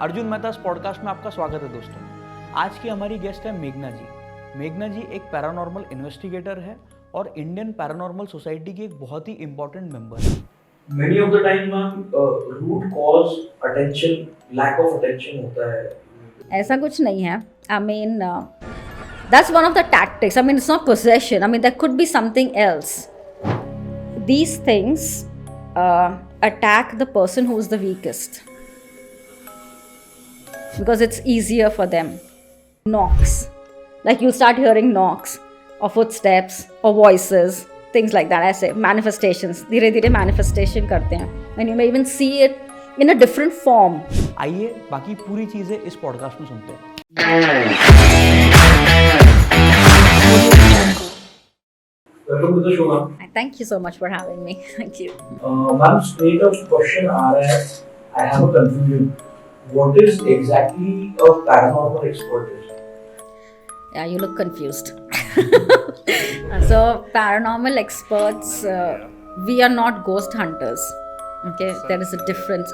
अर्जुन मेहता इस पॉडकास्ट में आपका स्वागत है दोस्तों। आज की हमारी गेस्ट है मेघना जी। मेघना जी एक पैरानॉर्मल इन्वेस्टिगेटर है और इंडियन पैरानॉर्मल सोसाइटी की एक बहुत ही इम्पोर्टेंट मेंबर है। Many of the time root cause attention, lack of attention होता है। ऐसा कुछ नहीं है। I mean, that's one of the tactics. I mean, it's not possession. I mean, there could be something else. These things attack the person who is the weakest because it's easier for them. Knocks, like you start hearing knocks or footsteps or voices, things like that. ऐसे manifestations, धीरे धीरे manifestation करते हैं, and you may even see it in a different form. आइए बाकी पूरी चीजें इस पॉडकास्ट में सुनते हैं। Welcome to the show, ma'am. Thank you so much for having me. Thank you. Ma'am, straight up question आ रहा है. I have a confusion. What is exactly a paranormal expert? Yeah, you look confused. So, paranormal experts, we are not ghost hunters. Okay, there is a difference.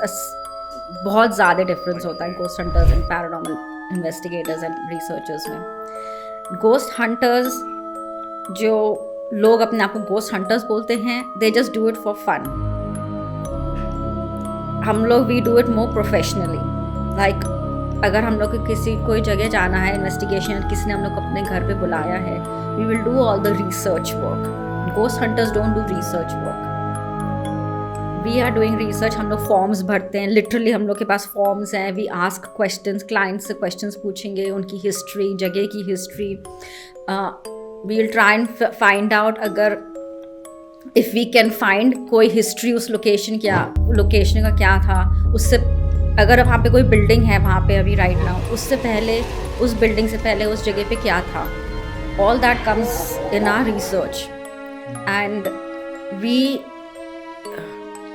बहुत ज़्यादा difference होता है ghost hunters and paranormal investigators and researchers में. Ghost hunters, जो लोग अपने आप को ghost hunters बोलते हैं, they just do it for fun. हम लोग we do it more professionally. Like, अगर हम लोग को किसी कोई जगह जाना है इन्वेस्टिगेशन, किसी ने हम लोग को अपने घर पे बुलाया है, we will do all the research work. Ghost hunters don't do research work. We are doing research. हम लोग फॉर्म्स भरते हैं, लिटरली हम लोग के पास फॉर्म्स हैं. वी आस्क क्वेश्चंस, क्लाइंट से क्वेश्चंस पूछेंगे, उनकी हिस्ट्री, जगह की history. We will try and find out अगर इफ़ वी कैन फाइंड कोई हिस्ट्री उस लोकेशन का क्या था, उससे अगर वहाँ पे कोई बिल्डिंग है वहाँ पे अभी राइट नाउ, उससे पहले उस बिल्डिंग से पहले उस जगह पे क्या था. All that comes in our research and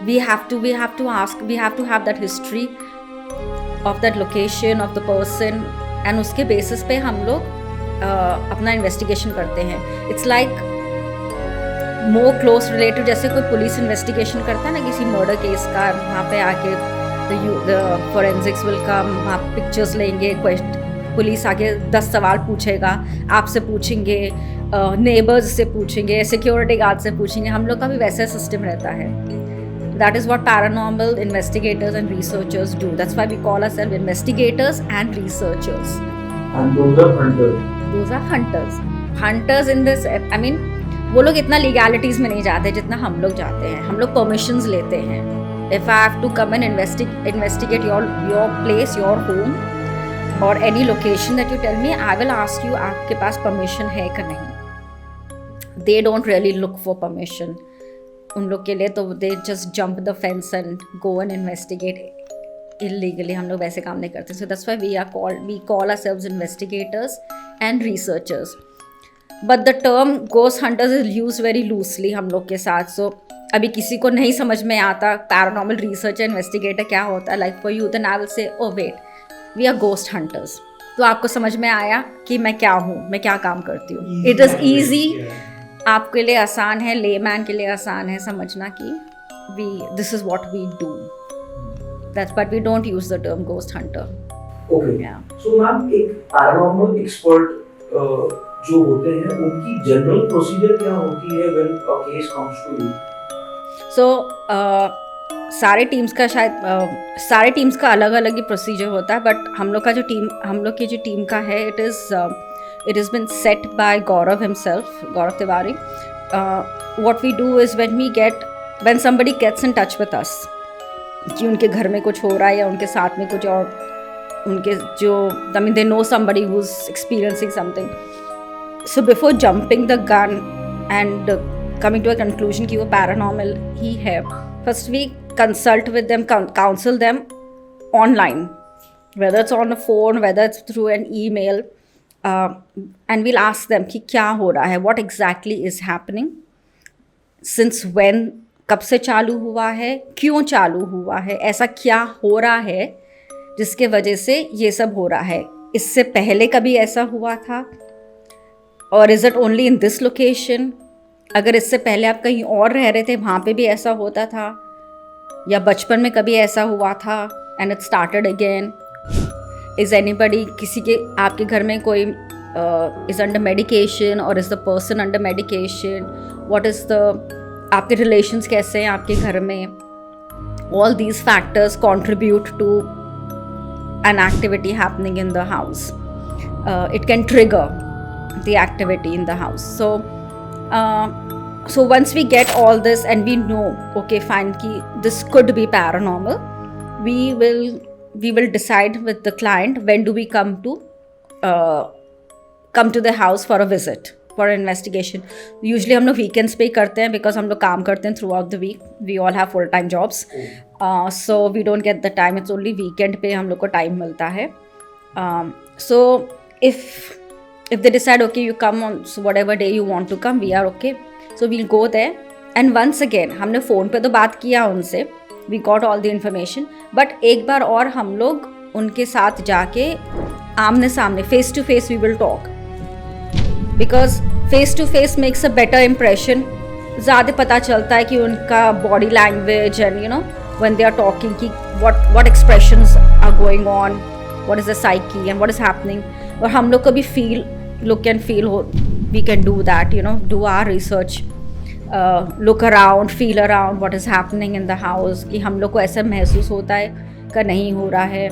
we have to have that history of that location of the person, and उसके बेसिस पे हम लोग अपना इन्वेस्टिगेशन करते हैं. It's like more close related, जैसे कोई पुलिस इन्वेस्टिगेशन करता है ना किसी मर्डर केस का, वहाँ पे आके the forensics will come, आप पिक्चर्स लेंगे, पुलिस आके 10 सवाल पूछेगा, आपसे पूछेंगे, नेबर्स से पूछेंगे, सिक्योरिटी गार्ड से पूछेंगे. हम लोग का भी वैसा सिस्टम रहता है. That is what paranormal investigators and researchers do. That's why we call ourselves investigators and researchers. And those are hunters. Those are hunters. Hunters in this, I mean, वो लोग इतना लीगैलिटीज़ में नहीं जाते जितना हम लोग जाते हैं. हम लोग परमिशंस लेते हैं. If I have to come and investigate your place, your home, or any location that you tell me, I will ask you, आपके पास permission है कि नहीं. They don't really look for permission. उन लोग के लिए तो they just jump the fence and go and investigate illegally. हम लोग वैसे काम नहीं करते. So that's why we call ourselves investigators and researchers. But the term ghost hunters is used very loosely हम लोग के साथ. So अभी किसी को नहीं समझ में आता पैरानॉर्मल रिसर्चर इन्वेस्टिगेटर क्या होता है, like for you then I will say oh wait, we are ghost hunters. तो आपको समझ में आया कि मैं क्या हूँ, मैं क्या काम करती हूँ. इट इज़ ईजी, आपके लिए आसान है, लेमैन के लिए आसान है समझना कि this is what we do. That's but we don't use the term ghost hunter. Okay, so ma'am एक पैरानॉर्मल एक्सपर्ट जो होते हैं उनकी जनरल प्रोसीजर क्या होती है when a case comes to you? So सारे टीम्स का अलग अलग ही प्रोसीजर होता है. बट हम लोग की जो टीम का है, it is been set by Gaurav himself, Gaurav Tiwari. What we do is when somebody gets in touch with us कि उनके घर में कुछ हो रहा है या उनके साथ में कुछ, और उनके जो I mean they know somebody who is experiencing something. So before jumping the gun and coming to a conclusion कि वो paranormal ही है, first we consult with them, counsel them online, whether it's on a phone, whether it's through an email, and we'll ask them कि क्या हो रहा है, what exactly is happening, since when, कब से चालू हुआ है, क्यों चालू हुआ है, ऐसा क्या हो रहा है जिसके वजह से ये सब हो रहा है, इससे पहले कभी ऐसा हुआ था, और is it only in this location, अगर इससे पहले आप कहीं और रह रहे थे वहाँ पे भी ऐसा होता था, या बचपन में कभी ऐसा हुआ था and it started again, is anybody, किसी के आपके घर में कोई इज़ अंडर मेडिकेशन और is the person under medication, what is the, आपके रिलेशंस कैसे हैं आपके घर में. All these factors contribute to an activity happening in the house. It can trigger the activity in the house. So once we get all this and we know, okay, fine, this could be paranormal, we will decide with the client when do we come to the house for a visit, for an investigation. Usually हम लोग weekends पे ही करते हैं because हम लोग काम करते हैं throughout the week. We all have full time jobs, so we don't get the time. It's only weekend पे हम लोग को time मिलता है. So if they decide, okay, you come on so whatever day you want to come, we are okay. So we'll go there, and once again हमने phone पे तो बात किया उनसे, we got all the information, but एक बार और हम लोग उनके साथ जाके आमने सामने face to face we will talk. Because face to face makes a better impression. ज़्यादा पता चलता है कि उनका body language and when they are talking कि what expressions are going on, what is the psyche and what is happening. और हम लोग को भी look and feel, we can do that, do our research, look around, feel around what is happening in the house, कि हम लोग को ऐसा महसूस होता है कि नहीं हो रहा है,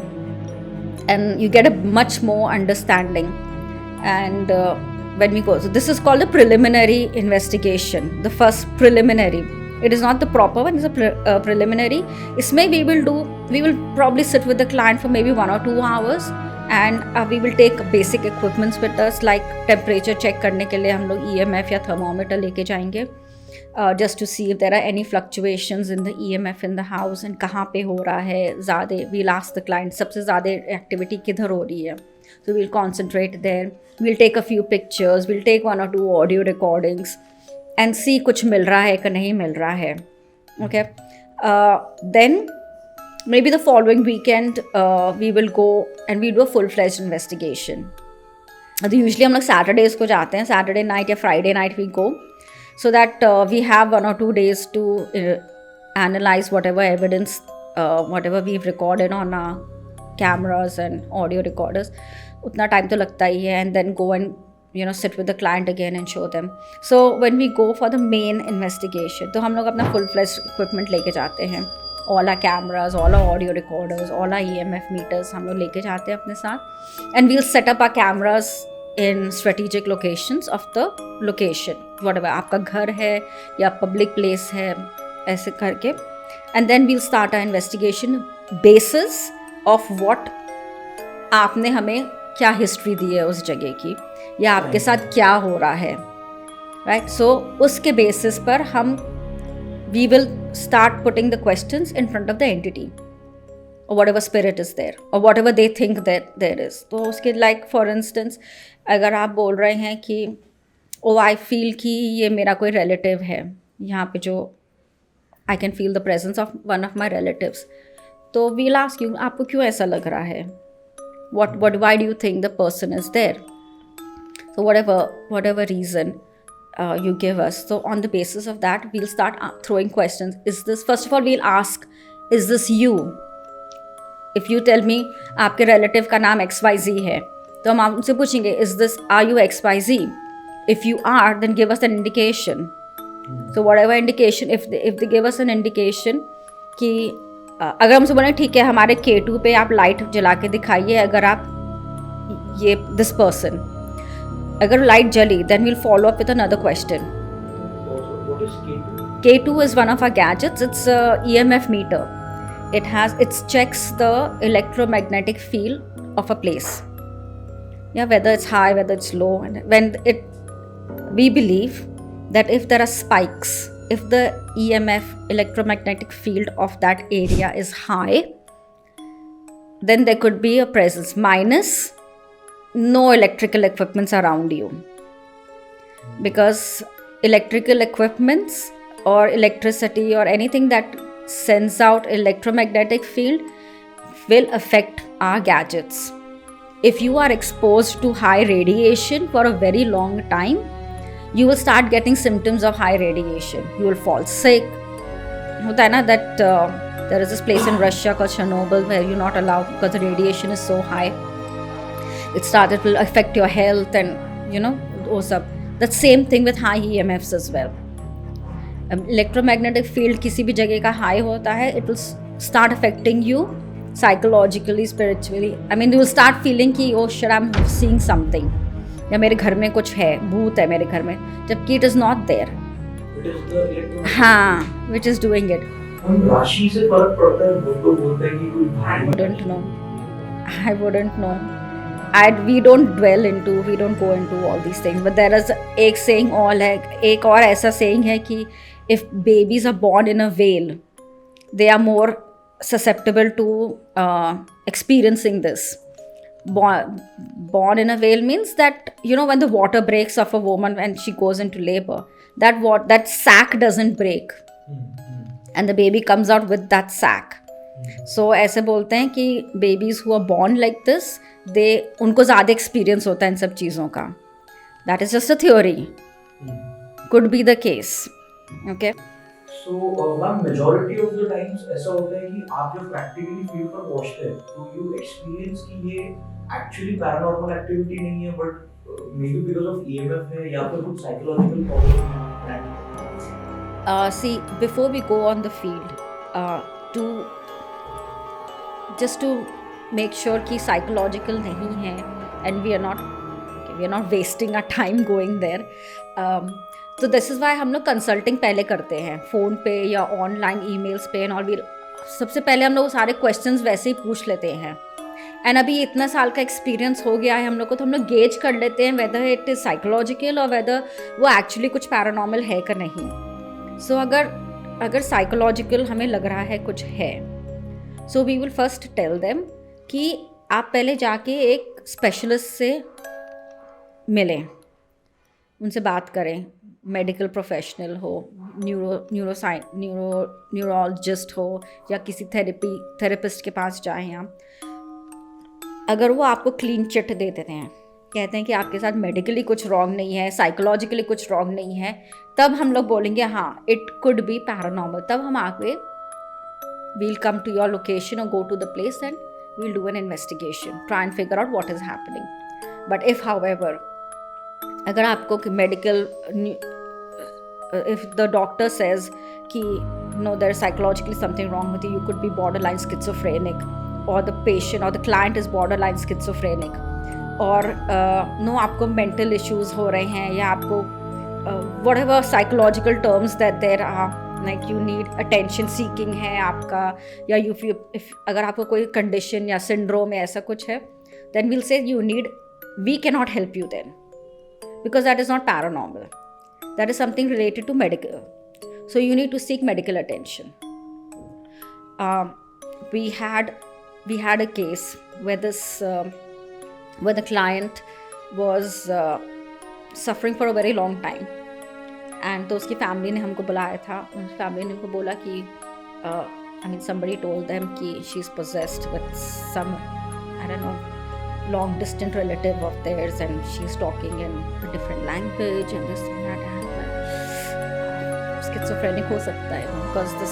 and you get a much more understanding. And when we go, so this is called a preliminary investigation, the first preliminary. It is not the proper one, it's a preliminary. Isme we will probably sit with the client for maybe 1 or 2 hours, and we will take basic equipments with us, like temperature check करने के लिए हम लोग EMF या thermometer लेके जाएंगे, just to see if there are any fluctuations in the EMF in the house and कहाँ पे हो रहा है ज़्यादा. We'll ask the client सबसे ज़्यादा activity किधर हो रही है. So we'll concentrate there. We'll take a few pictures. We'll take 1 or 2 audio recordings and see कुछ मिल रहा है कि नहीं मिल रहा है. Okay. Then maybe the following weekend we will go and we do a full-fledged investigation. Usually हम लोग Saturdays को जाते हैं. Saturday night या Friday night we go, so that we have 1 or 2 days to analyze whatever evidence, whatever we've recorded on our cameras and audio recorders. उतना time तो लगता ही है, and then go and sit with the client again and show them. So when we go for the main investigation, तो हम लोग अपना full-fledged equipment लेके जाते हैं, all our cameras, all our audio recorders, all our EMF meters हम लोग लेके जाते हैं अपने साथ, and we'll set up our cameras in strategic locations of the location, whatever आपका घर है या public place है, ऐसे करके, and then we'll start our investigation basis of what आपने हमें क्या हिस्ट्री दी है उस जगह की, या आपके साथ क्या हो रहा है, राइट. सो उसके बेसिस पर हम we will start putting the questions in front of the entity or whatever spirit is there or whatever they think that there is. तो उसके like for instance अगर आप बोल रहे हैं कि I feel कि ये मेरा कोई relative है यहाँ पे, जो I can feel the presence of one of my relatives, तो we'll ask you आपको क्यों ऐसा लग रहा है, why do you think the person is there. So whatever reason you give us, so on the basis of that we'll start throwing questions. Is this, first of all we'll ask, is this you? If you tell me आपके relative का नाम XYZ है, तो हम आपसे पूछेंगे, is this, are you XYZ? If you are, then give us an indication. So whatever indication, if they give us an indication कि अगर हमसे बोलें ठीक है हमारे K2 पे आप लाइट जला के दिखाइए, अगर आप ये दिस पर्सन, अगर लाइट जली, then we'll follow up with another question. What is K2? K2 is one of our gadgets. It's a EMF meter. It checks the electromagnetic field of a place. Yeah, whether it's high, whether it's low, and we believe that if there are spikes, if the EMF, electromagnetic field of that area is high, then there could be a presence, minus no electrical equipments around you. Because electrical equipments or electricity or anything that sends out electromagnetic field will affect our gadgets. If you are exposed to high radiation for a very long time, you will start getting symptoms of high radiation. You will fall sick. होता है ना that there is this place in Russia called Chernobyl where you're not allowed because the radiation is so high. it started will affect your health and वो सब. The same thing with high EMFs as well. Electromagnetic field किसी भी जगह का high होता है, it will start affecting you psychologically, spiritually. I mean, you will start feeling कि oh shit, I'm seeing something. या मेरे घर में कुछ है, भूत है मेरे घर में, जबकि it is not there. It is the electromagnetic. हाँ, which is doing it. हम राशि से फर्क पड़ता है, वो तो बोलते हैं कि कोई भाई. I wouldn't know. We don't dwell into, we don't go into all these things. But there is एक saying all है, एक और ऐसा saying है कि if babies are born in a veil, they are more susceptible to experiencing this. Born in a veil means that when the water breaks of a woman when she goes into labor, that sac doesn't break, and the baby comes out with that sac. So ऐसे बोलते हैं कि babies who are born like this, उनको ज़्यादा experience होता है इन सब चीज़ों का. That is just a theory. Could be the case. Okay. So, ma'am majority of the times ऐसा होता है कि आप जब practically field पर पहुंचते हैं तो you experience कि ये actually paranormal activity नहीं है, but maybe because of EMF है या फिर कुछ psychological problem है. See, before we go on the field, just to make sure कि psychological नहीं है and we are not wasting our time going there. तो दिस इज़ वाई हम लोग कंसल्टिंग पहले करते हैं फ़ोन पे या ऑनलाइन ईमेल्स पे और भी. सबसे पहले हम लोग सारे क्वेश्चंस वैसे ही पूछ लेते हैं. एंड अभी इतना साल का एक्सपीरियंस हो गया है हम लोग को, तो हम लोग गेज कर लेते हैं वेदर इट इज़ साइकोलॉजिकल और वेदर वो एक्चुअली कुछ पैरानॉर्मल है कि नहीं. सो अगर साइकोलॉजिकल हमें लग रहा है कुछ है, so we will first tell them कि आप पहले जाके एक स्पेशलिस्ट से मिलें, उनसे बात करें. मेडिकल प्रोफेशनल हो, न्यूरोलॉजिस्ट हो या किसी थेरेपिस्ट के पास जाएं आप. अगर वो आपको क्लीन चिट दे देते हैं, कहते हैं कि आपके साथ मेडिकली कुछ रॉन्ग नहीं है, साइकोलॉजिकली कुछ रॉन्ग नहीं है, तब हम लोग बोलेंगे हाँ इट कुड बी पैरानॉर्मल. तब हम आगे we'll come to your location और go to the place and we'll do an investigation, try and figure out what is happening. But if however अगर आपको medical if the doctor says कि no there psychologically something wrong with you, you could be borderline schizophrenic और the patient और the client is borderline schizophrenic, और no आपको mental issues हो रहे हैं या आपको whatever psychological terms that there are, like you need attention seeking है आपका, या इफ अगर आपको कोई कंडीशन या सिंड्रोम या ऐसा कुछ है, then we'll say you need, we can not help you then, because that is not paranormal. That is something related to medical. So you need to seek medical attention. We had a case where where the client was suffering for a very long time. And तो उसकी family ने हमको बुलाया था. उस family ने हमको बोला कि somebody told them कि she's possessed with some, I don't know, long distant relative of theirs and she's talking in a different language and this and that. Schizophrenic हो सकता है because the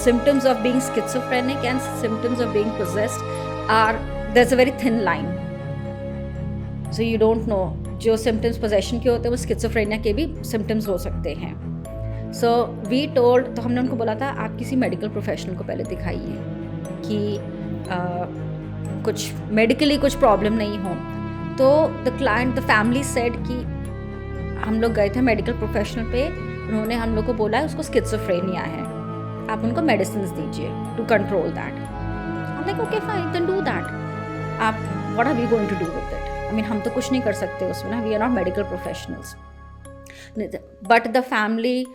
symptoms of being schizophrenic and symptoms of being possessed there's a very thin line, so you don't know. जो symptoms possession के होते हैं वो schizophrenia के भी symptoms हो सकते हैं. So we told, तो हमने उनको बोला था आप किसी medical professional को पहले दिखाइए कि कुछ मेडिकली कुछ प्रॉब्लम नहीं हो. तो द फैमिली सेड कि हम लोग गए थे मेडिकल प्रोफेशनल पे, उन्होंने हम लोग को बोला है उसको स्किज़ोफ्रेनिया है, आप उनको मेडिसिन दीजिए to control that. I like okay fine, then do that. आप what are we going to do with it? हम तो कुछ नहीं कर सकते उसमें ना, we are not medical professionals. But the family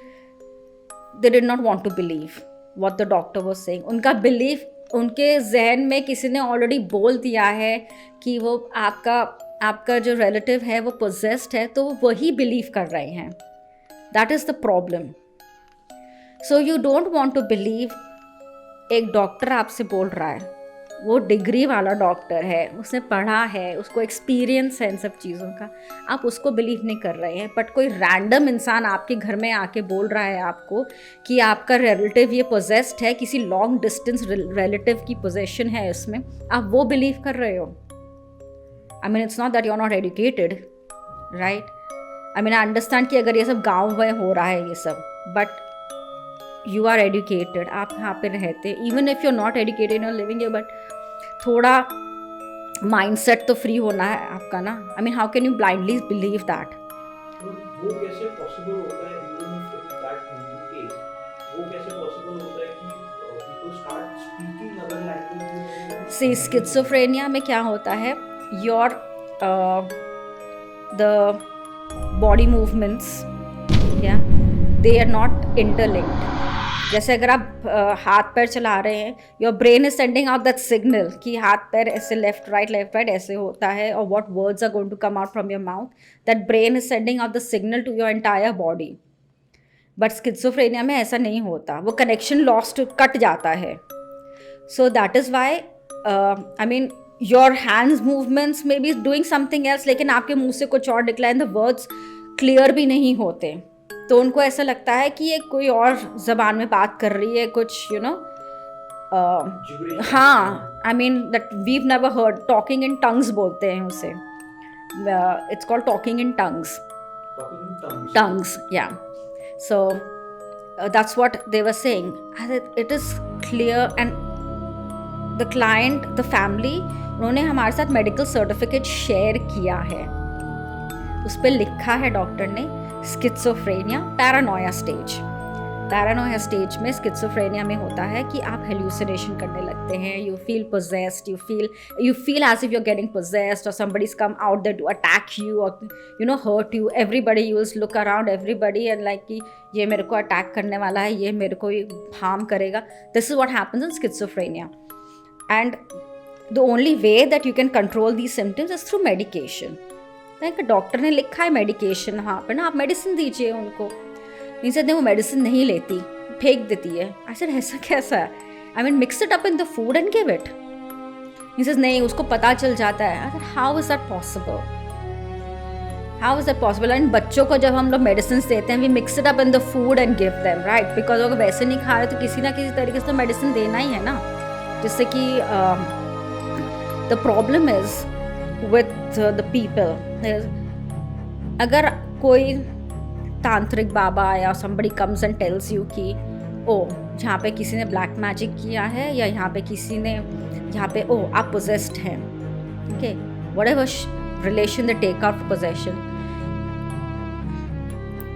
they did not want to believe what the doctor was saying. उनका बिलीव, उनके जहन में किसी ने ऑलरेडी बोल दिया है कि वो आपका जो रिलेटिव है वो पोजेस्ड है, तो वो वही बिलीव कर रहे हैं. That is the problem. So you don't want to believe. एक डॉक्टर आपसे बोल रहा है, वो डिग्री वाला डॉक्टर है, उसने पढ़ा है, उसको एक्सपीरियंस है इन सब चीज़ों का, आप उसको बिलीव नहीं कर रहे हैं. बट कोई रैंडम इंसान आपके घर में आके बोल रहा है आपको कि आपका रिलेटिव ये पोजेस्ड है, किसी लॉन्ग डिस्टेंस रिलेटिव की पोजेशन है इसमें, आप वो बिलीव कर रहे हो. I mean, it's not that you're not educated, right? I mean, I understand कि अगर ये सब गाँव में हो रहा है ये सब, but you are educated, आप यहाँ पे रहते, even if you're not educated, you're living here, but थोड़ा mindset तो free होना है आपका ना. I mean, how can you blindly believe that? वो कैसे possible होता है, even if that may be case, वो कैसे possible होता है कि people start speaking other languages? See, schizophrenia में क्या होता है, your the body movements, yeah, they are not interlinked. जैसे अगर आप हाथ पैर चला रहे हैं, your brain is sending out that signal कि हाथ पैर ऐसे लेफ्ट राइट ऐसे होता है, और what words are going to come out from your mouth, that brain is sending out the signal to your entire body. But schizophrenia में ऐसा नहीं होता, वो कनेक्शन लॉस्ट कट जाता है. So that is why I mean your hands movements में be doing something else, लेकिन आपके मुंह से कुछ और निकला, एंड द वर्ड्स क्लियर भी नहीं होते. तो उनको ऐसा लगता है कि ये कोई और ज़बान में बात कर रही है, कुछ यू नो. हाँ, I mean that we've never heard, talking in tongues बोलते हैं उसे. It's called talking in tongues, yeah. So that's what they were saying. It is clear, and the client, the family, उन्होंने हमारे साथ medical certificate share किया है. उस पर लिखा है डॉक्टर ने schizophrenia Paranoia stage. Paranoia stage में स्किज़ोफ्रेनिया में होता है कि आप हेल्यूसिनेशन करने लगते हैं, you feel possessed, you feel as if you're getting possessed, or somebody's come out there to attack you, or you know, hurt you. Everybody, you will look around everybody and like कि ये मेरे को attack करने वाला है, ये मेरे को हार्म करेगा. This is what happens in schizophrenia, and the only way that you can control these symptoms is through medication. Doctor ने लिखा है मेडिकेशन, वहाँ पर ना आप मेडिसिन दीजिए उनको. नहीं सर, वो मेडिसिन नहीं लेती, फेंक देती है. आई सेड ऐसा कैसा है? I mean mix it up in the food and give it. नहीं, उसको पता चल जाता है. I said how is that possible? How is that possible? And बच्चों को जब हम लोग मेडिसिन देते हैं, we mix it up in the food and give them, right? Because अगर वैसे नहीं खा रहे तो किसी ना किसी तरीके से तो मेडिसिन देना ही है ना. जिससे कि the problem is with the people. अगर कोई तांत्रिक बाबा या somebody comes and tells you कि यहाँ पे किसी ने ब्लैक मैजिक किया है, या यहाँ पे किसी ने यहाँ पे आप possessed हैं, okay, whatever relation they take out for possession,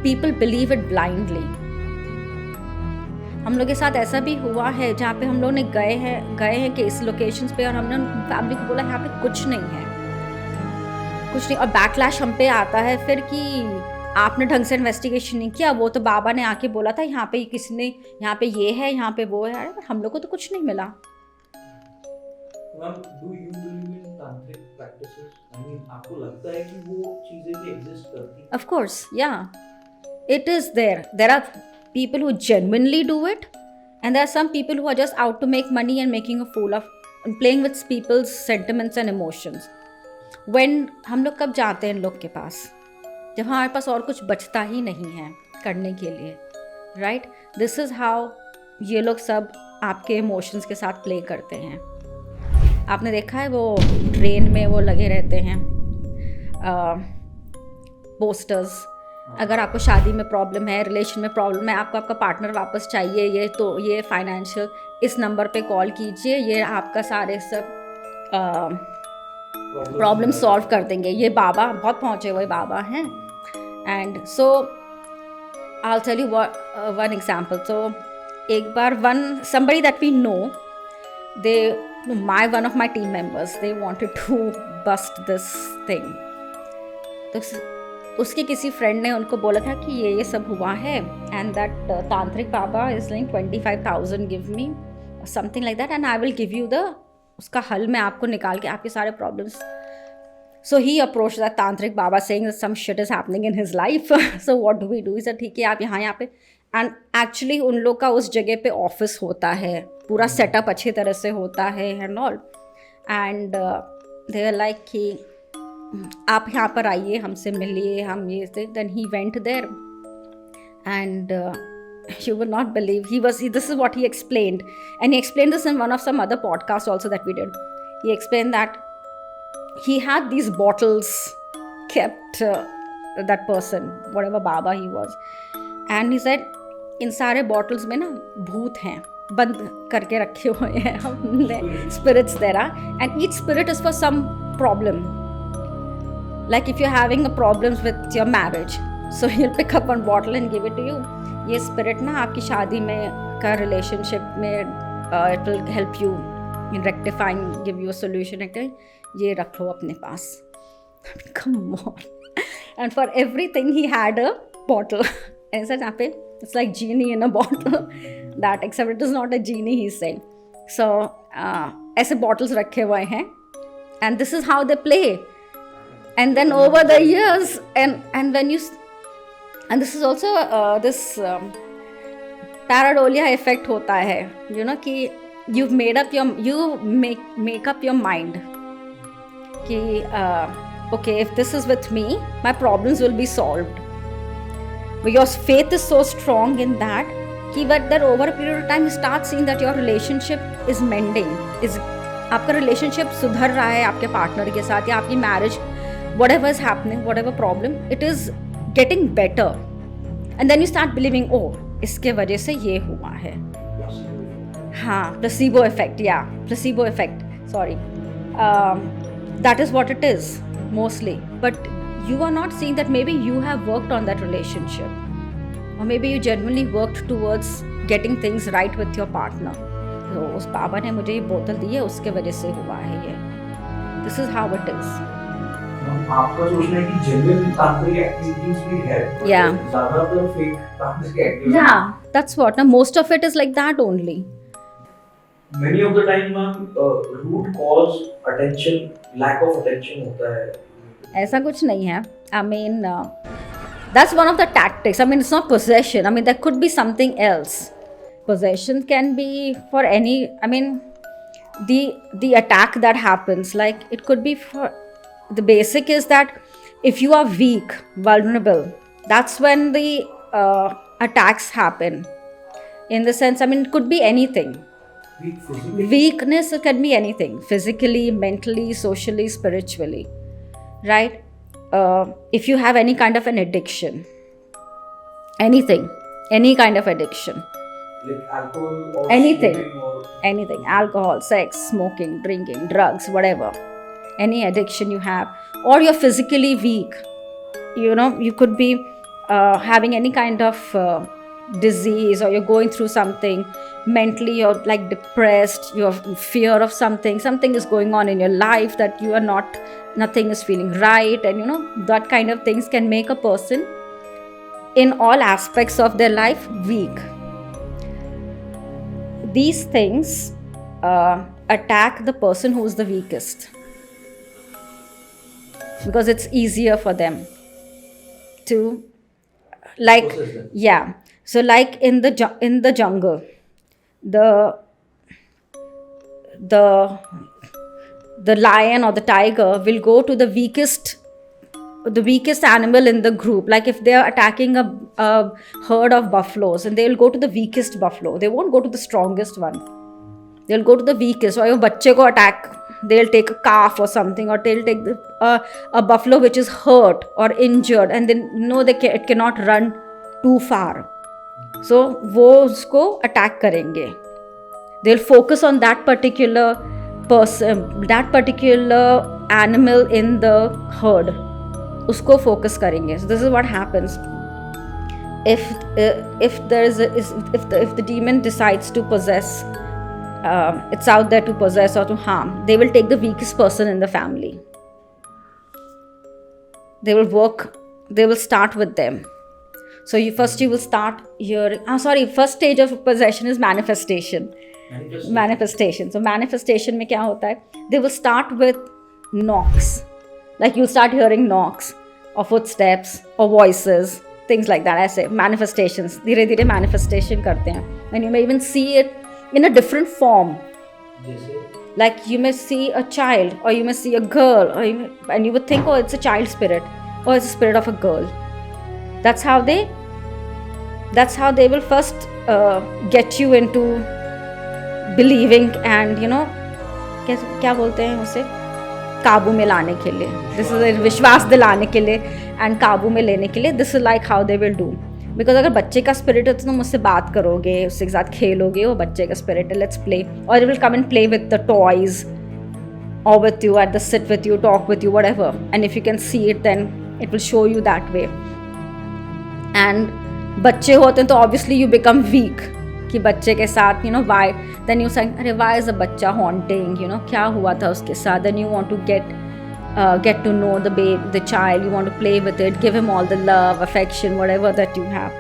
people believe it blindly. हम लोग के साथ ऐसा भी हुआ है जहाँ पे हम लोग ने गए हैं केस लोकेशंस पे, और हमने फैमिली को बोला यहाँ पे कुछ नहीं है, और बैकलैश हम पे आता है फिर कि आपने ढंग से इन्वेस्टिगेशन नहीं किया. वो तो बाबा ने आके बोला था यहाँ पे किसी ने, यहाँ पे ये है, यहाँ पे वो है. अरे हम लोग को तो कुछ नहीं मिला. आपको लगता है कि वो चीजें भी एग्जिस्ट करती हैं? Of course, yeah, it is there. There are people who genuinely do it, and there are some people who are just out to make money and making a fool of, and playing with people's sentiments and emotions. When हम लोग कब जाते हैं इन लोग के पास? जब हमारे पास और कुछ बचता ही नहीं है करने के लिए, राइट? दिस इज़ हाउ ये लोग सब आपके इमोशंस के साथ प्ले करते हैं. आपने देखा है वो ट्रेन में वो लगे रहते हैं पोस्टर्स. अगर आपको शादी में प्रॉब्लम है, रिलेशन में प्रॉब्लम है, आपको आपका पार्टनर वापस चाहिए, ये फाइनेंशियल, इस नंबर पे कॉल कीजिए, ये आपका सारे सब प्रॉब्लम सॉल्व कर देंगे. ये बाबा बहुत पहुँचे हुए बाबा हैं. And so I will tell you one example. So एक बार somebody that we know, one of my team members, they wanted to bust this thing. तो उसके किसी फ्रेंड ने उनको बोला था कि ये सब हुआ है, and that tantrik baba is like 25,000 give me something like that, and I will give you उसका हल मैं आपको निकाल के आपके सारे problems. So he approach that tantrik baba saying that some shit is happening in his life. So what do we do? Is ठीक है, आप यहाँ पे. एंड एक्चुअली उन लोग का उस जगह पे ऑफिस होता है, पूरा सेटअप अच्छी तरह से होता है and all. And they are like कि आप यहाँ पर आइए, हमसे मिलिए, हम ये से. Then he went there, and you will not believe, this is what he explained, and he explained this in one of some other podcasts also that we did. He explained that he had these bottles kept, that person, whatever Baba he was, and he said इन सारे bottles में ना भूत हैं, बंद करके रखे हुए हैं हमने, spirits there are, and each spirit is for some problem. Like if you're having a problems with your marriage, so he'll pick up one bottle and give it to you. ये spirit ना आपकी शादी में का relationship में it will help you in rectifying, give you a solution. ये रख लो अपने पास. I mean, come on. And for everything he had a bottle. And said, it's like genie in a bottle. That, except it is not a genie, he's saying. So ऐसे bottles रखे हुए हैं, and this is how they play. And then over the years, and when you, and this is also this pareidolia effect होता है, you know, कि you make up your mind कि okay, if this is with me, my problems will be solved. But your faith is so strong in that कि but that over a period of time you start seeing that your relationship is mending, is आपका relationship सुधर रहा है आपके partner के साथ, या आपकी marriage, whatever is happening, whatever problem, it is getting better. And then you start believing, oh, इसके वजह से ये हुआ है. हाँ, placebo effect, yeah, placebo effect, sorry. That is what it is, mostly. But you are not seeing that maybe you have worked on that relationship. Or maybe you genuinely worked towards getting things right with your partner. So, उस बाबा ने मुझे ये बोतल दी है, उसके वजह से हुआ है ये. This is how it is. आपका सोचना है कि genuine तांत्रिक activities भी है. Yeah. ज़्यादातर fake तांत्रिक activities. Yeah, that's what. Now, most of it is like that only. Many of the time, root cause attention, lack of attention होता है. ऐसा कुछ नहीं है. I mean, that's one of the tactics. I mean, it's not possession. I mean, there could be something else. Possession can be for any. I mean, the attack that happens, like it could be for. The basic is that if you are weak, vulnerable, that's when the attacks happen. In the sense, I mean, it could be anything. Weakness can be anything, physically, mentally, socially, spiritually, right? If you have any kind of an addiction, anything, any kind of addiction, like alcohol or anything, smoking or anything, alcohol, sex, smoking, drinking, drugs, whatever, any addiction you have, or you're physically weak, you know, you could be having any kind of disease, or you're going through something mentally, you're like depressed, you have fear of something is going on in your life that you are not, nothing is feeling right, and you know, that kind of things can make a person in all aspects of their life weak. These things attack the person who is the weakest, because it's easier for them to, like, yeah. So like in the jungle, the lion or the tiger will go to the weakest animal in the group. Like if they are attacking a herd of buffaloes, and they will go to the weakest buffalo. They won't go to the strongest one. They'll go to the weakest. Or your bachche ko attack, they'll take a calf or something, or they'll take a buffalo which is hurt or injured, and then it cannot run too far. So वो उसको attack करेंगे. They'll focus on that particular person, that particular animal in the herd. उसको focus करेंगे. So this is what happens. If the demon decides to possess, it's out there to possess or to harm, they will take the weakest person in the family. They will start with them. So you will start hearing, first stage of possession is manifestation. Manifestation. So manifestation में क्या होता है? They will start with knocks. Like you'll start hearing knocks or footsteps or voices, things like that. ऐसे manifestations. धीरे धीरे manifestation करते हैं. And you may even see it in a different form. Like you may see a child, or you may see a girl, and you would think, oh, it's a child spirit, or it's a spirit of a girl. That's how they will first get you into believing, and you know, क्या बोलते हैं उसे, काबू में लाने के लिए, this is विश्वास दिलाने के लिए एंड काबू में लेने के लिए, this is like how they will do. Because अगर बच्चे का स्पिरिट है तो तुम उससे बात करोगे, उसके साथ खेलोगे, वो बच्चे का स्पिरिट है, लेट्स प्ले, और it will come and play with the toys or with you, at the sit with you, talk with you, whatever, and if you can see it then it will show you that way. And बच्चे होते हैं तो obviously you become weak कि बच्चे के साथ why, then you say अरे why is a बच्चा haunting, क्या हुआ था उसके साथ, then you want to get to know the child, you want to play with it, give him all the love, affection, whatever that you have,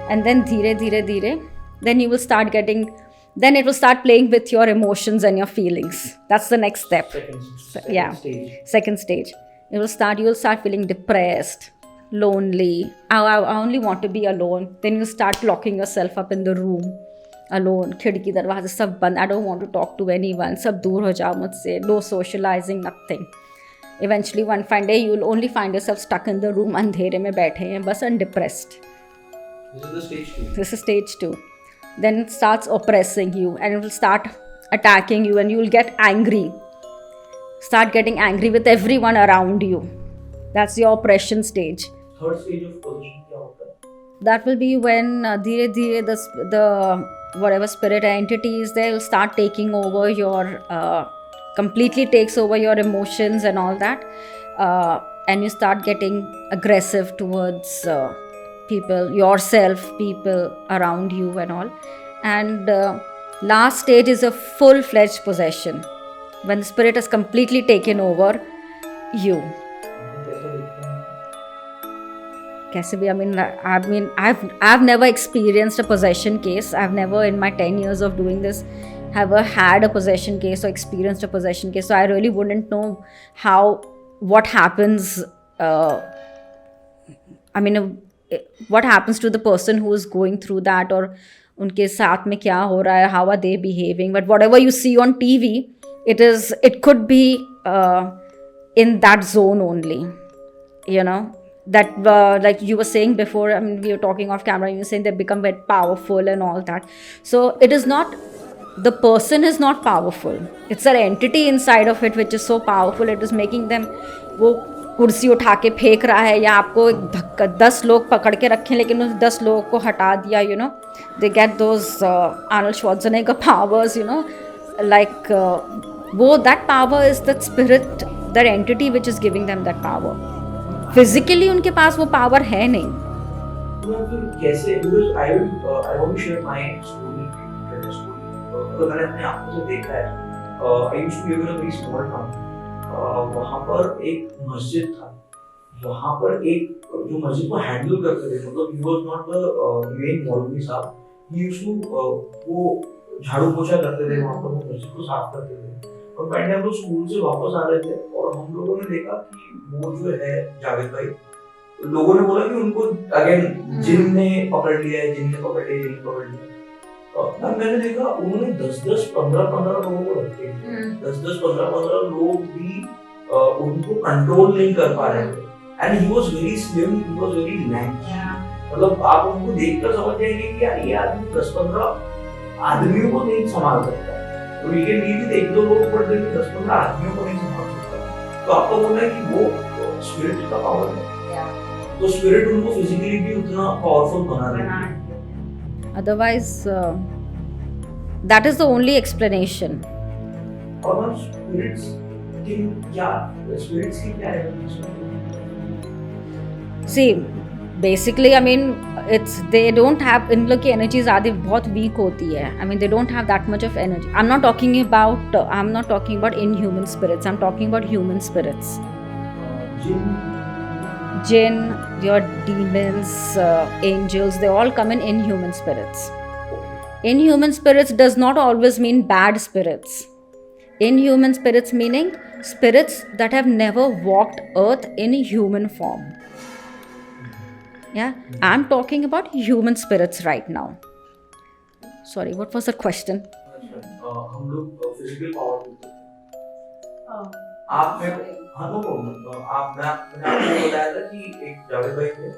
and then धीरे then you will start getting, then it will start playing with your emotions and your feelings. That's the next step. Second stage. You will start feeling depressed, lonely. I only want to be alone. Then you start locking yourself up in the room alone. खिड़की दरवाजे सब बंद. I don't want to talk to anyone. सब दूर हो जाओ मुझसे. No socializing, nothing. Eventually one fine day you will only find yourself stuck in the room, अंधेरे में बैठे हैं बस, and depressed. This is the stage 2. This is stage 2. Then it starts oppressing you and it will start attacking you and you will get angry. Start getting angry with everyone around you. That's your oppression stage. Third stage of possession क्या होता है? That will be when धीरे the whatever spirit entity is there will start taking over your completely takes over your emotions and all that, and you start getting aggressive towards people, yourself, people around you and all. And last stage is a full-fledged possession, when the spirit has completely taken over you. कैसे भी, I've never experienced a possession case. I've never in my 10 years of doing this ever had a possession case or experienced a possession case, so I really wouldn't know what happens. What happens to the person who is going through that, or उनके साथ में क्या हो रहा है, how are they behaving. But whatever you see on TV, it could be in that zone only, that like you were saying before, we were talking off camera, you were saying they become very powerful and all that. So it is not, the person is not powerful, it's an entity inside of it which is so powerful, it is making them, वो कुर्सी उठा के फेंक रहा है, या आपको एक धक्का 10 लोग पकड़ के रखें लेकिन उस 10 लोगों को हटा दिया, they get those Arnold Schwarzenegger powers, like that power is that spirit, that entity which is giving them that power. Physically उनके पास वो power है नहीं. कैसे, because I want to share my story. तो मैंने अपने आँखों से देखा है. I used to live in a very small town. वहाँ पर एक मस्जिद था. वहाँ पर एक जो मस्जिद को हैंडल करते थे, मतलब he was not the main मौलवी साहब. He used to वो झाड़ू पोछा करते थे वहाँ पर, वो मस्जिद को साफ करते थे. और पहले हम लोग स्कूल से वापस आ रहे थे और हम लोगों ने देखा कि वो जो है जावेद भाई, लोगों ने बोला कि उनको अगेन जिन ने पकड़ लिया है, जिन ने पकड़ लिया. मैंने देखा उन्होंने 10-10, 15-15 लोगों को रखे हैं. 10-10, 15-15 लोग भी उनको कंट्रोल नहीं कर पा रहे थे. And he was very slim, he was very lanky. मतलब आप उनको देखकर समझ जाएंगे कि यार ये आदमी 10-15 आदमियों को नहीं संभाल सकता. तो ये भी 1-2 लोग पर 10-15 आदमियों को नहीं संभाल सकता. तो आपको बोलना है कि वो स्पिरिट का पावर है. तो स्पिरिट उनको फिजिकली भी उतना पावरफुल बना देता है. Otherwise, that is the only explanation. और spirits की क्या है? See, basically, they don't have, इन लोग की energies आदि बहुत weak होती है. They don't have that much of energy. I'm not talking about inhuman spirits. I'm talking about human spirits. Jinn, your demons, angels, they all come in inhuman spirits. Inhuman spirits does not always mean bad spirits. Inhuman spirits meaning spirits that have never walked earth in human form. Yeah, I'm talking about human spirits right now. Sorry, what was the question? हम लोग physical power आपने आपने आपको बताया था कि एक जावेद भाई थे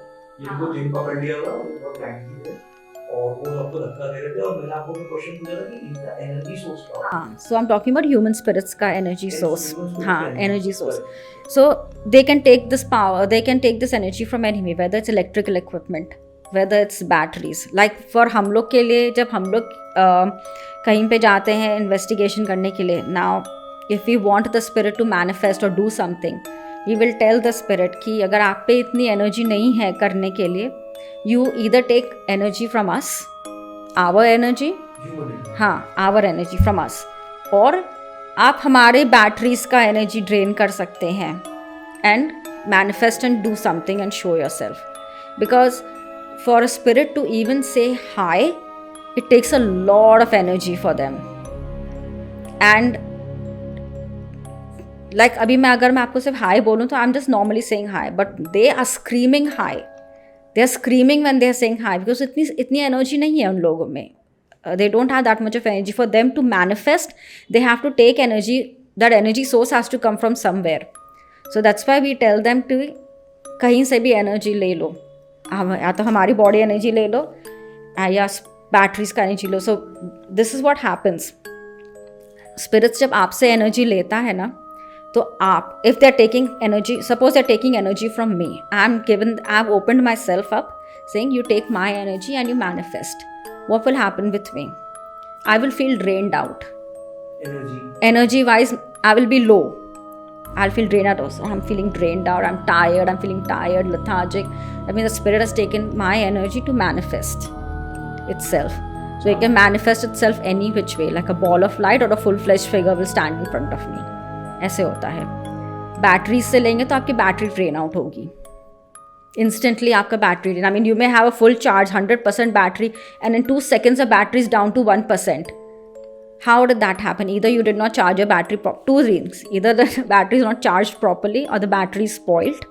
जिनको जिन पकड़ लिया हुआ, वो बहुत लैंकी थे और वो आपको धक्का दे रहे थे और मैंने आपको क्वेश्चन पूछा था कि इनका एनर्जी सोर्स क्या होता है? हाँ, so I am talking about human spirits का energy Yes, source. human spirits हाँ, का energy source. correct. So they can take this power, they can take this energy from anywhere, whether it's electrical equipment, whether it's batteries. Like for हम लोग के लिए, जब हम लोग कहीं पे जाते हैं इन्वेस्टिगेशन करने के लिए, now if we want the spirit to manifest or do something, we will tell the spirit कि अगर आप पे इतनी एनर्जी नहीं है करने के लिए, you either take energy from us, our energy, Human energy. हाँ, our energy from us, और आप हमारे बैटरीज का एनर्जी ड्रेन कर सकते हैं and manifest and do something and show yourself. Because for a spirit to even say hi, it takes a lot of energy for them. And like अभी अगर मैं आपको सिर्फ हाई बोलूँ तो I am just normally saying hi, but they are screaming hi. They are screaming when they are saying hi, because इतनी energy नहीं है उन लोगों में. They don't have that much of energy. For them to manifest, they have to take energy. That energy source has to come from somewhere. So that's why we tell them to कहीं से भी energy ले लो. या तो हमारी body energy ले लो या batteries का energy low. So this is what happens. Spirits जब आपसे एनर्जी लेता है ना, तो आप, if they are taking energy, suppose they are taking energy from me, I have opened myself up saying you take my energy and you manifest. What will happen with me? I will feel drained out. Energy wise, I will be low. I'll feel drained out also. I'm feeling drained out. I'm tired. I'm feeling tired, lethargic. I mean, the spirit has taken my energy to manifest itself. So it can manifest itself any which way, like a ball of light or a full-fledged figure will stand in front of me. ऐसे होता है. Batteries से लेंगे तो आपकी battery drain out होगी. Instantly आपका battery, I mean you may have a full charge 100% battery and in 2 seconds the battery is down to 1%. How did that happen? Either you did not charge your battery two things, either the battery is not charged properly or the battery is spoiled,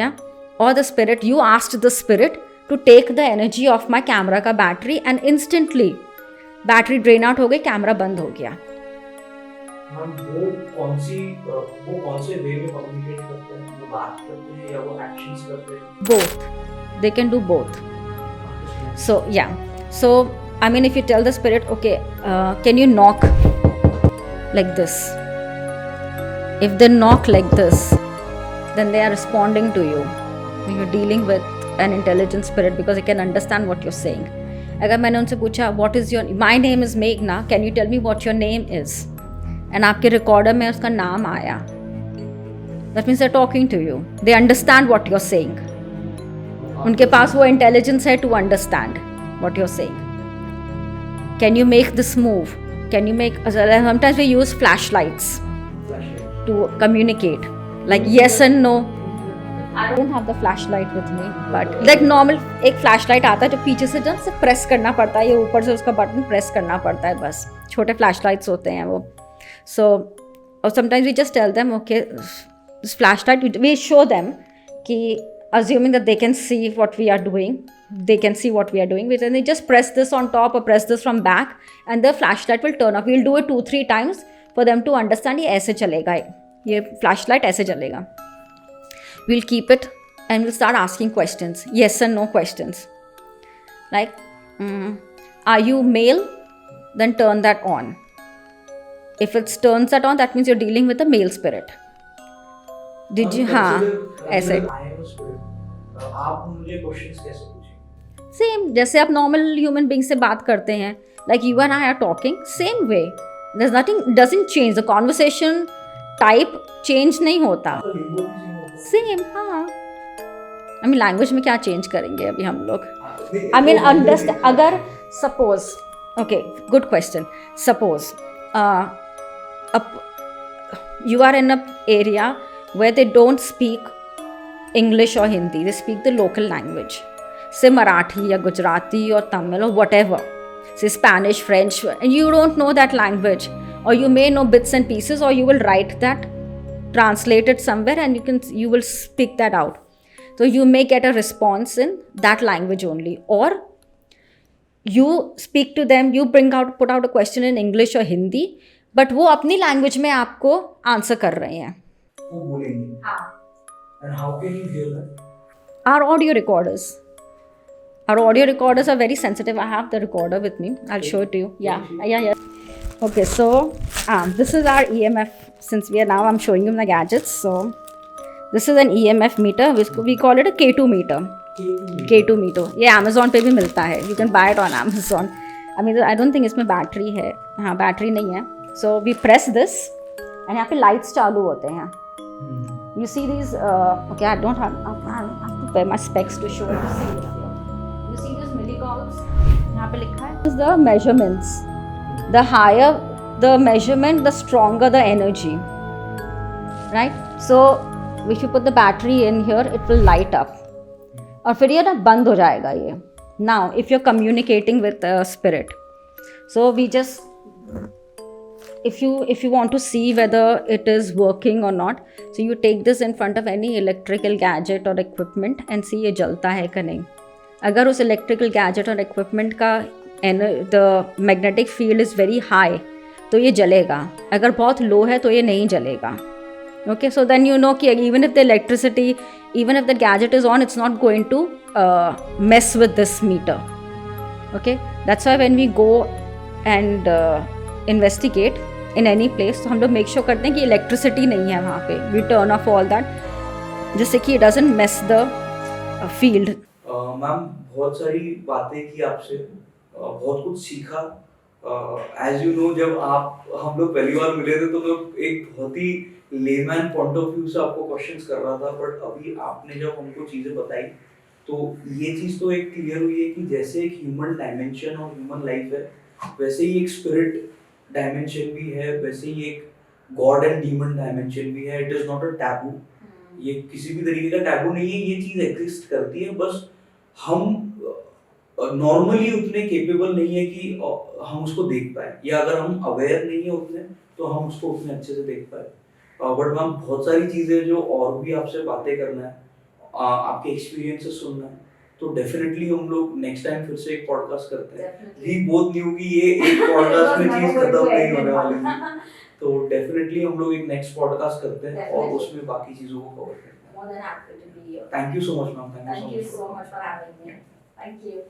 yeah, or the spirit, you asked the spirit to take the energy of my camera का battery and instantly battery drain out हो गई, camera बंद हो गया. वो कौन से वे में कम्युनिकेट करते हैं? वो बात करते हैं या वो एक्शंस करते हैं? Both. They can do both. So yeah. So I mean, if you tell the spirit, okay, can you knock like this? If they knock like this, then they are responding to you. You're dealing with an intelligent spirit because they can understand what you're saying. अगर मैंने उनसे पूछा, what is your? My name is Meghna. Can you tell me what your name is? And आपके recorder में उसका नाम आया. That means they're talking to you. They understand what you're saying. उनके पास वो इंटेलिजेंस है to understand what you're saying. Can you make this move? Can you make? Sometimes we use flashlights to communicate, like yes and no. I don't have the flashlight with me, but like normal एक flashlight आता है जो पीछे से जब से press करना पड़ता है, ये ऊपर से उसका बटन प्रेस करना पड़ता है, बस छोटे flashlights होते हैं वो. So, or sometimes we just tell them, okay, this flashlight, we show them कि assuming that they can see what we are doing, they can see what we are doing, and they just press this on top or press this from back and the flashlight will turn off. We'll do it 2-3 times for them to understand ये ऐसे चलेगा, ये flashlight ऐसे चलेगा. We'll keep it and we'll start asking questions, yes and no questions. Like, are you male? Then turn that on. If it turns that on, that means you're dealing with a male spirit. Did you? हाँ, ऐसे. आप मुझे questions कैसे पूछेंगे? Same, जैसे आप normal human being से बात करते हैं, like you and I are talking, same way. There's nothing, doesn't change. The conversation type change नहीं होता. Same, हाँ. I mean language में क्या change करेंगे अभी हम लोग? I mean understand. अगर suppose, okay, good question. Suppose you are in a area where they don't speak English or Hindi, they speak the local language, say Marathi or Gujarati or Tamil or whatever, say Spanish, French, and you don't know that language, or you may know bits and pieces, or you will write that, translate it somewhere, and you will speak that out. So you may get a response in that language only, or you speak to them, you put out a question in English or Hindi, but वो अपनी language में आपको answer कर रहे हैं. वो बोलेंगे. हाँ. And how can you hear that? Our audio recorders. Our audio recorders are very sensitive. I have the recorder with me. I'll show it to you. Yeah. Okay, so this is our EMF. Since I'm showing you the gadgets. So this is an EMF meter. We call it a K2 meter. K2 meter. ये Amazon पे भी मिलता है. You can buy it on Amazon. I mean, I don't think इसमें battery है. हाँ, battery नहीं है. So we press this and यहाँ पे lights चालू होते हैं. You see these? Okay, I have to wear my specs to show it. You see these millivolts? यहाँ पे लिखा है. This is the measurements. The higher the measurement, the stronger the energy. Right? So if you put the battery in here, it will light up. और फिर ये ना बंद हो जाएगा ये. Now, if you're communicating with a spirit, so we just, if you want to see whether it is working or not, so you take this in front of any electrical gadget or equipment and see ये जलता है कि नहीं. अगर उस electrical gadget और equipment का the magnetic field is very high, तो ये जलेगा. अगर बहुत low है तो ये नहीं जलेगा. Okay, so then you know कि even if the electricity, even if the gadget is on, it's not going to mess with this meter. Okay, that's why when we go and investigate in any place, तो हम लोग make sure करते हैं कि electricity नहीं है वहाँ पे. We turn off all that, जिससे कि it doesn't mess the field. Ma'am बहुत सारी बातें की आपसे, बहुत कुछ सीखा. एज यू नो, जब हम लोग पहली बार मिले थे तो मैं एक बहुत ही लेमैन पॉइंट ऑफ व्यू से आपको क्वेश्चंस कर रहा था, बट अभी आपने जब हमको चीज़ें बताई तो ये चीज़ तो एक क्लियर हुई है कि जैसे एक ह्यूमन डायमेंशन और ह्यूमन लाइफ है, वैसे ही एक स्पिरिट डायमेंशन भी है, वैसे ही एक गॉड एंड डीमन डायमेंशन भी है. It is not a taboo. ये किसी भी तरीके का टैबू नहीं है. ये चीज़ एग्जिस्ट करती है, बस हम नॉर्मली उतने केपेबल नहीं है कि हम उसको देख पाए, या अगर हम अवेयर नहीं है उतने तो हम उसको उतने अच्छे से देख पाए. बट मैम बहुत सारी चीज़ें जो और भी आपसे बातें करना है, आपके एक्सपीरियंसेस सुनना है, तो डेफिनेटली हम लोग नेक्स्ट टाइम फिर से एक पॉडकास्ट करते हैं. वी बोथ न्यू कि ये एक पॉडकास्ट में चीज़ खत्म नहीं होने वाली थी, तो डेफिनेटली हम लोग एक नेक्स्ट पॉडकास्ट करते हैं और उसमें बाकी चीज़ों को कवर करते हैं. More than happy to be here. Thank you so much ma'am. Thank you so much for having me. Thank you.